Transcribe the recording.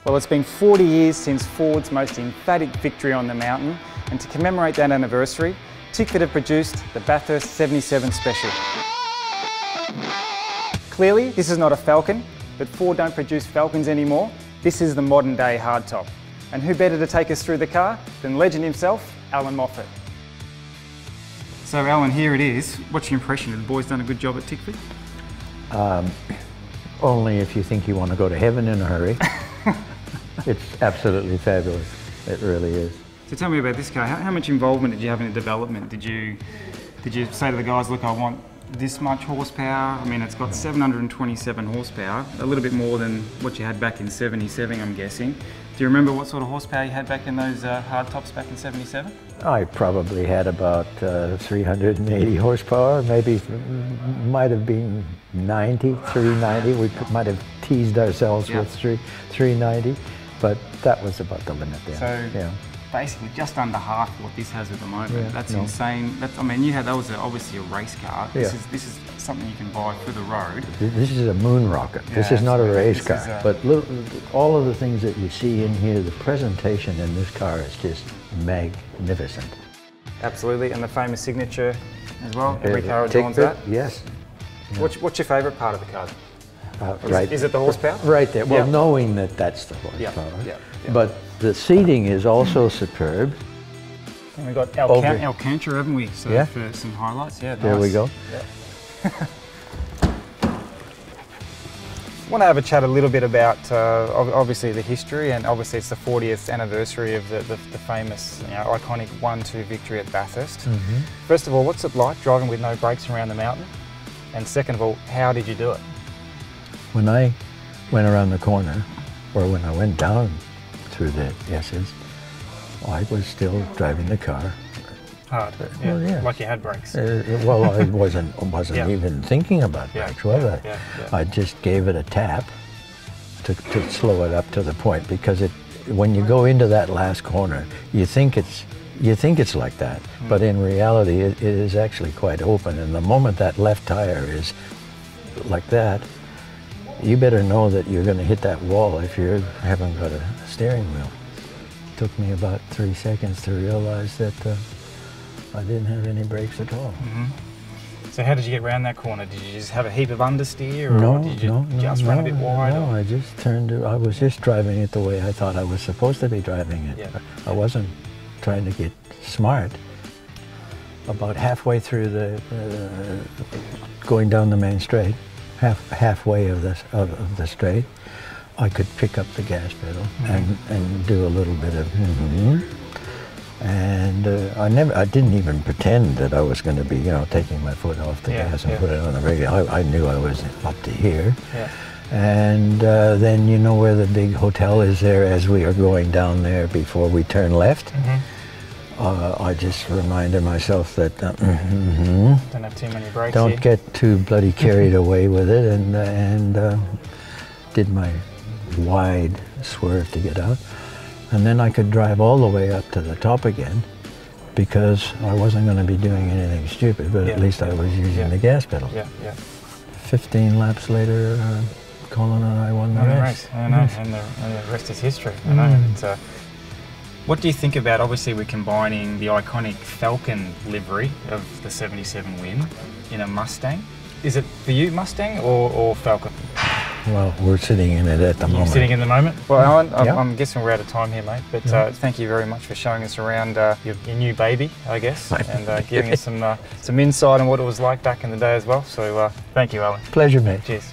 Well, it's been 40 years since Ford's most emphatic victory on the mountain, and to commemorate that anniversary, Tickford have produced the Bathurst 77 Special. Clearly, this is not a Falcon, but Ford don't produce Falcons anymore. This is the modern day hardtop. And who better to take us through the car than legend himself, Alan Moffat. So Alan, here it is. What's your impression? Have the boys done a good job at Tickford? Only if you think you want to go to heaven in a hurry. It's absolutely fabulous. It really is. So tell me about this car. How much involvement did you have in the development? Did you say to the guys, look, I want this much horsepower? I mean, it's got 727 horsepower, a little bit more than what you had back in 77, I'm guessing. Do you remember what sort of horsepower you had back in those hard tops back in 77? I probably had about 380 horsepower, maybe might have been 390. We might have teased ourselves with 390, but that was about the limit there. So basically just under half what this has at the moment. That's insane. I mean, that was obviously a race car. This is something you can buy for the road. This is a moon rocket. This is not a race car. But look, all of the things that you see in here, the presentation in this car is just magnificent. Absolutely, and the famous signature as well. Every car adorns that. Yes. What's your favourite part of the car? Right. Is it the horsepower? Right there. Well, knowing that that's the horsepower. But the seating is also superb. And we've got Alcantara, haven't we? So for some highlights. Yeah, nice. There we go. I want to have a chat a little bit about obviously the history, and obviously it's the 40th anniversary of the famous, iconic 1-2 victory at Bathurst. First of all, what's it like driving with no brakes around the mountain? And second of all, how did you do it? When I went around the corner, or when I went down through the S's, I was still driving the car. Hard, like you had brakes. Well, I wasn't even thinking about brakes, was I? I just gave it a tap to slow it up to the point, because when you go into that last corner, you think it's like that, but in reality, it is actually quite open. And the moment that left tire is like that, you better know that you're going to hit that wall if you haven't got a steering wheel. It took me about 3 seconds to realize that I didn't have any brakes at all. So how did you get around that corner? Did you just have a heap of understeer, or did you just run a bit wide? No, I just turned it. I was just driving it the way I thought I was supposed to be driving it. I wasn't trying to get smart. About halfway through going down the main straight, halfway of the straight, I could pick up the gas pedal and do a little bit of and I didn't even pretend that I was going to be taking my foot off the gas and put it on the brake. I knew I was up to here. And then you know where the big hotel is there as we are going down there before we turn left. I just reminded myself that don't have too many brakes. Don't get too bloody carried away with it, and did my wide swerve to get out, and then I could drive all the way up to the top again, because I wasn't going to be doing anything stupid, but at least I was using the gas pedal. 15 laps later, Colin and I won the race. I know, and the rest is history. I know. What do you think about, obviously we're combining the iconic Falcon livery of the 77 win in a Mustang. Is it for you Mustang or Falcon? Well, we're sitting in it at the moment. You're sitting in the moment? Well, Alan, I'm guessing we're out of time here, mate, but thank you very much for showing us around your new baby, I guess, and giving us some insight on what it was like back in the day as well. So thank you, Alan. Pleasure, mate. Cheers.